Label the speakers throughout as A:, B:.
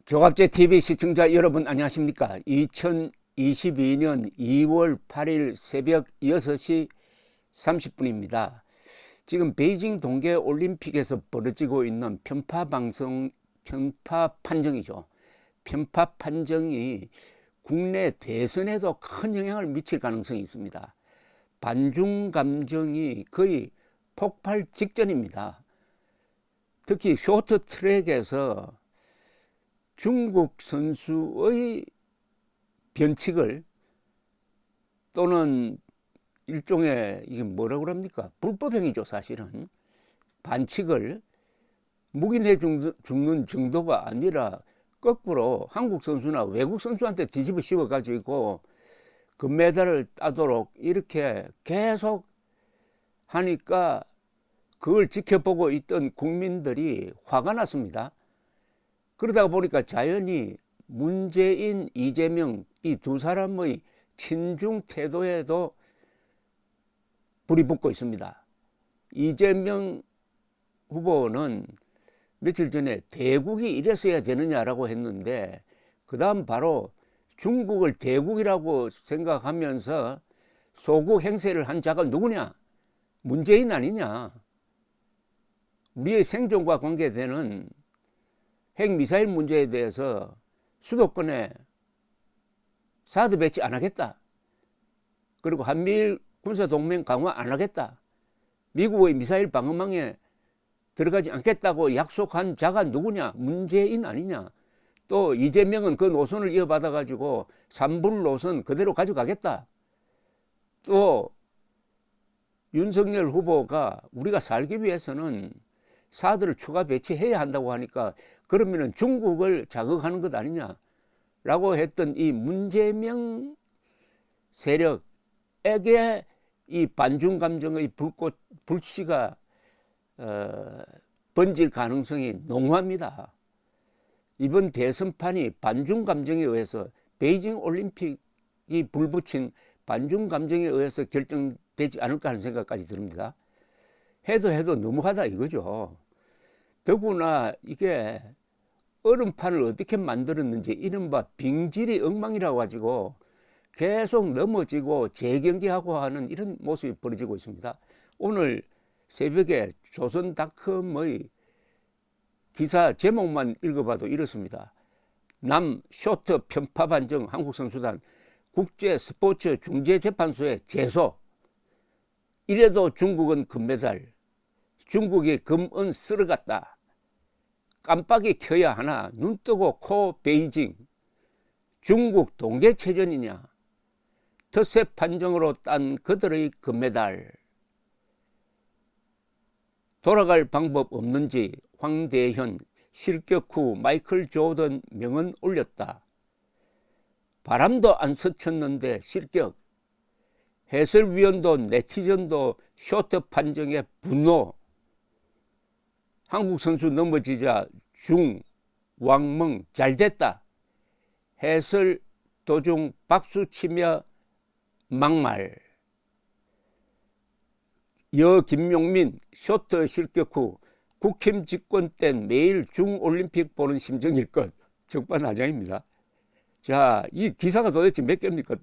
A: 조갑제 TV 시청자 여러분 안녕하십니까? 2022년 2월 8일 새벽 6시 30분입니다. 지금 베이징 동계 올림픽에서 벌어지고 있는 편파 판정이죠. 편파 판정이 국내 대선에도 큰 영향을 미칠 가능성이 있습니다. 반중 감정이 거의 폭발 직전입니다. 특히 쇼트트랙에서 중국 선수의 변칙을 또는 일종의 이게 뭐라고 합니까? 불법행위죠, 사실은. 반칙을 묵인해 죽는 정도가 아니라 거꾸로 한국 선수나 외국 선수한테 뒤집어 씌워 가지고 금메달을 따도록 이렇게 계속 하니까 그걸 지켜보고 있던 국민들이 화가 났습니다. 그러다 보니까 자연히 문재인, 이재명 이 두 사람의 친중 태도에도 불이 붙고 있습니다. 이재명 후보는 며칠 전에 대국이 이랬어야 되느냐라고 했는데 그 다음 바로 중국을 대국이라고 생각하면서 소국 행세를 한 자가 누구냐? 문재인 아니냐? 우리의 생존과 관계되는 핵미사일 문제에 대해서 수도권에 사드 배치 안 하겠다. 그리고 한미일 군사동맹 강화 안 하겠다. 미국의 미사일 방어망에 들어가지 않겠다고 약속한 자가 누구냐? 문재인 아니냐? 또 이재명은 그 노선을 이어받아 가지고 삼불 노선 그대로 가져가겠다. 또 윤석열 후보가 우리가 살기 위해서는 사드를 추가 배치해야 한다고 하니까 그러면은 중국을 자극하는 것 아니냐라고 했던 이 문재명 세력에게 이 반중 감정의 불씨가 번질 가능성이 농후합니다. 이번 대선판이 반중 감정에 의해서 베이징 올림픽이 불붙인 반중 감정에 의해서 결정되지 않을까 하는 생각까지 듭니다. 해도 너무하다 이거죠. 더구나 이게 얼음판을 어떻게 만들었는지 이른바 빙질이 엉망이라고 가지고 계속 넘어지고 재경기하고 하는 이런 모습이 벌어지고 있습니다. 오늘 새벽에 조선닷컴의 기사 제목만 읽어봐도 이렇습니다. 남 쇼트 편파 판정 한국선수단 국제스포츠중재재판소에 제소. 이래도 중국은 금메달, 중국이 금은 쓸어갔다. 깜빡이 켜야 하나 눈 뜨고 코 베이징. 중국 동계체전이냐. 텃세 판정으로 딴 그들의 금메달. 돌아갈 방법 없는지 황대현 실격 후 마이클 조던 명언 올렸다. 바람도 안 스쳤는데 실격. 해설위원도 네티즌도 쇼트 판정에 분노. 한국 선수 넘어지자 왕멍 잘됐다. 해설 도중 박수치며 막말. 김용민 쇼트 실격 후 국힘 집권 땐 매일 중올림픽 보는 심정일 것. 적반하장입니다. 자, 이 기사가 도대체 몇 개입니까?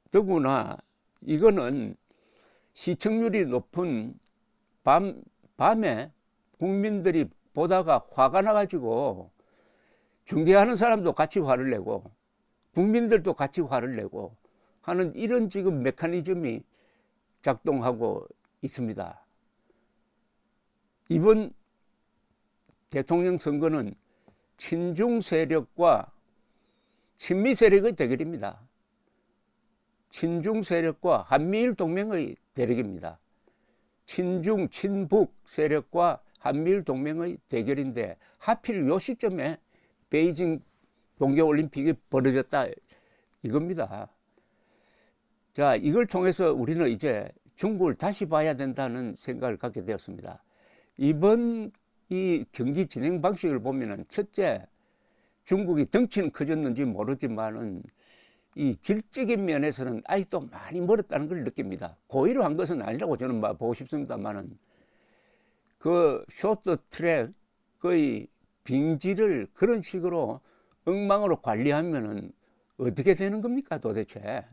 A: 더구나 이거는 시청률이 높은 밤에 국민들이 보다가 화가 나가지고 중계하는 사람도 같이 화를 내고 국민들도 같이 화를 내고 하는 이런 지금 메커니즘이 작동하고 있습니다. 이번 대통령 선거는 친중 세력과 친미 세력의 대결입니다. 친중 세력과 한미일 동맹의 대립입니다. 친중, 친북 세력과 한미일 동맹의 대결인데 하필 요 시점에 베이징 동계올림픽이 벌어졌다 이겁니다. 자, 이걸 통해서 우리는 이제 중국을 다시 봐야 된다는 생각을 갖게 되었습니다. 이번 이 경기 진행 방식을 보면은 첫째, 중국이 덩치는 커졌는지 모르지만은 이 질적인 면에서는 아직도 많이 멀었다는 걸 느낍니다. 고의로 한 것은 아니라고 저는 보고 싶습니다만은 그 쇼트 트랙의 빙지를 그런 식으로 엉망으로 관리하면은 어떻게 되는 겁니까 도대체?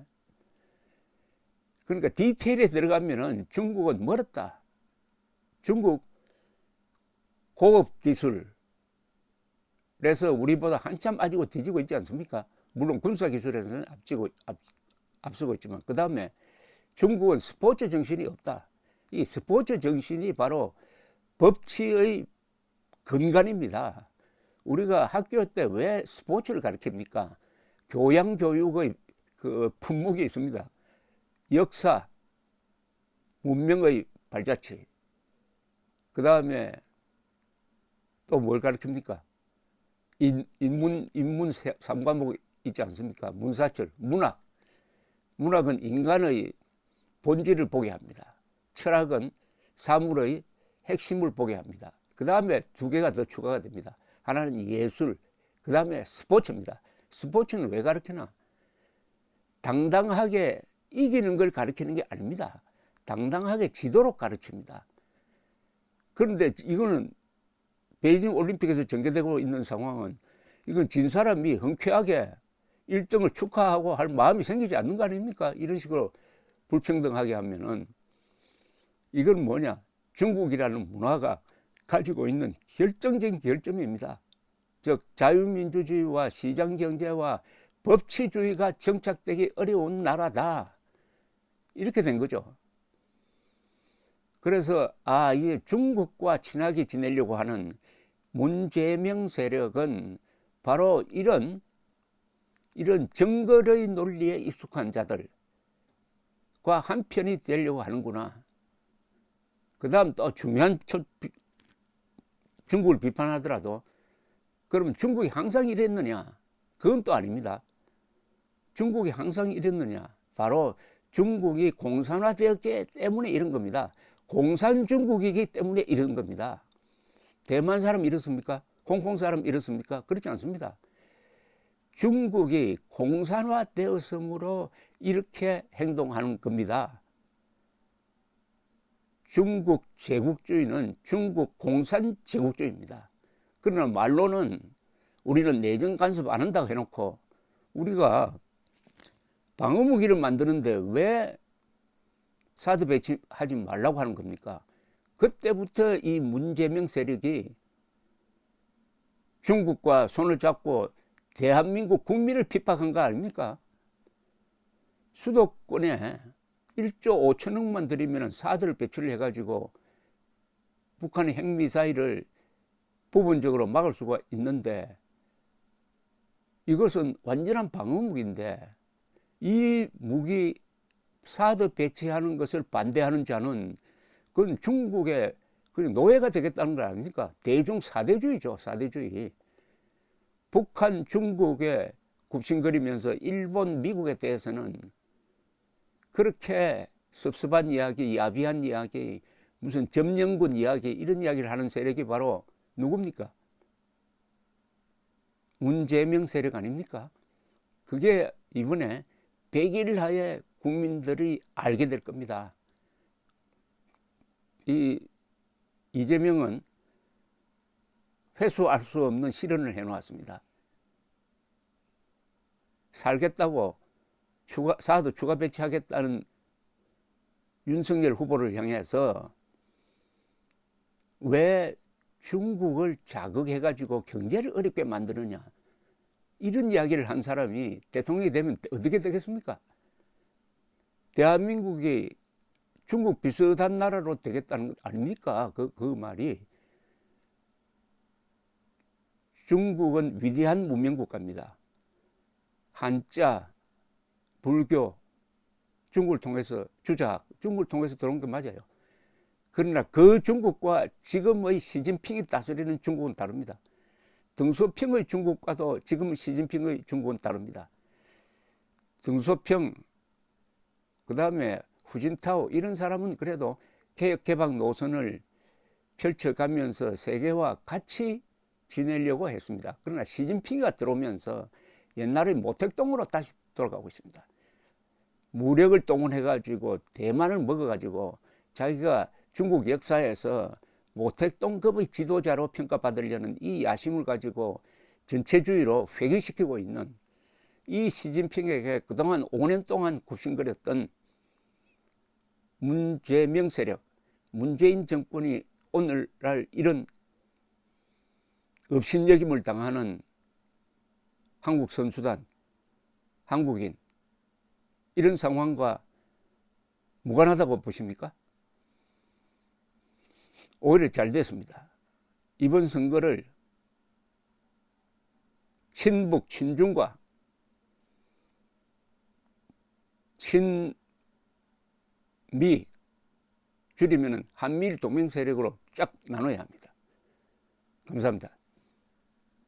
A: 그러니까 디테일에 들어가면은 중국은 멀었다. 중국 고급 기술에서 우리보다 한참 아직도 뒤지고 있지 않습니까? 물론 군사 기술에서는 앞서고 있지만, 그 다음에 중국은 스포츠 정신이 없다. 이 스포츠 정신이 바로 법치의 근간입니다. 우리가 학교 때 왜 스포츠를 가르칩니까? 교양교육의 그 품목이 있습니다. 역사, 문명의 발자취. 그 다음에 또 뭘 가르칩니까? 인문 3과목 있지 않습니까? 문사철, 문학. 문학은 인간의 본질을 보게 합니다. 철학은 사물의 핵심을 보게 합니다. 그 다음에 두 개가 더 추가가 됩니다. 하나는 예술, 그 다음에 스포츠입니다. 스포츠는 왜 가르치나? 당당하게 이기는 걸 가르치는 게 아닙니다. 당당하게 지도록 가르칩니다. 그런데 이거는 베이징 올림픽에서 전개되고 있는 상황은 이건 진 사람이 흔쾌하게 1등을 축하하고 할 마음이 생기지 않는 거 아닙니까? 이런 식으로 불평등하게 하면은 이건 뭐냐? 중국이라는 문화가 가지고 있는 결정적인 결점입니다. 즉 자유민주주의와 시장경제와 법치주의가 정착되기 어려운 나라다. 이렇게 된 거죠. 그래서 이게 중국과 친하게 지내려고 하는 문재명 세력은 바로 이런 정글의 논리에 익숙한 자들과 한편이 되려고 하는구나. 그 다음 또 중요한 중국을 비판하더라도 그럼 중국이 항상 이랬느냐? 그건 또 아닙니다. 중국이 항상 이랬느냐? 바로 중국이 공산화되었기 때문에 이런 겁니다. 공산 중국이기 때문에 이런 겁니다. 대만 사람 이렇습니까? 홍콩 사람 이렇습니까? 그렇지 않습니다. 중국이 공산화되었으므로 이렇게 행동하는 겁니다. 중국 제국주의는 중국 공산 제국주의입니다. 그러나 말로는 우리는 내정 간섭 안 한다고 해놓고 우리가 방어무기를 만드는데 왜 사드 배치하지 말라고 하는 겁니까? 그때부터 이 문재명 세력이 중국과 손을 잡고 대한민국 국민을 핍박한 거 아닙니까? 수도권에 1조 5천억만 들이면 사드를 배치를 해가지고 북한의 핵미사일을 부분적으로 막을 수가 있는데 이것은 완전한 방어무기인데 이 무기 사드 배치하는 것을 반대하는 자는 그건 중국의 노예가 되겠다는 거 아닙니까? 대중 사대주의죠. 사대주의. 북한, 중국에 굽신거리면서 일본, 미국에 대해서는 그렇게 섭섭한 이야기, 야비한 이야기, 무슨 점령군 이야기 이런 이야기를 하는 세력이 바로 누굽니까? 문재명 세력 아닙니까? 그게 이번에 100일 하에 국민들이 알게 될 겁니다. 이재명은 회수할 수 없는 실언을 해놓았습니다. 살겠다고 사드 추가 배치하겠다는 윤석열 후보를 향해서 왜 중국을 자극해가지고 경제를 어렵게 만드느냐 이런 이야기를 한 사람이 대통령이 되면 어떻게 되겠습니까? 대한민국이 중국 비슷한 나라로 되겠다는 것 아닙니까? 그 말이. 중국은 위대한 문명국가입니다. 한자, 불교, 중국을 통해서 주작, 중국을 통해서 들어온 건 맞아요. 그러나 그 중국과 지금의 시진핑이 다스리는 중국은 다릅니다. 등소평의 중국과도 지금 시진핑의 중국은 다릅니다. 등소평, 그 다음에 후진타오 이런 사람은 그래도 개혁개방 노선을 펼쳐가면서 세계와 같이 지내려고 했습니다. 그러나 시진핑이가 들어오면서 옛날의 모택동으로 다시 돌아가고 있습니다. 무력을 동원해가지고 대만을 먹어가지고 자기가 중국 역사에서 모택동급의 지도자로 평가받으려는 이 야심을 가지고 전체주의로 회귀시키고 있는 이 시진핑에게 그동안 5년 동안 굽신거렸던 문재명 세력, 문재인 정권이 오늘날 이런 업신여김을 당하는 한국 선수단, 한국인 이런 상황과 무관하다고 보십니까? 오히려 잘 됐습니다. 이번 선거를 친북, 친중과 친미, 줄이면 한미일 동맹 세력으로 쫙 나눠야 합니다. 감사합니다.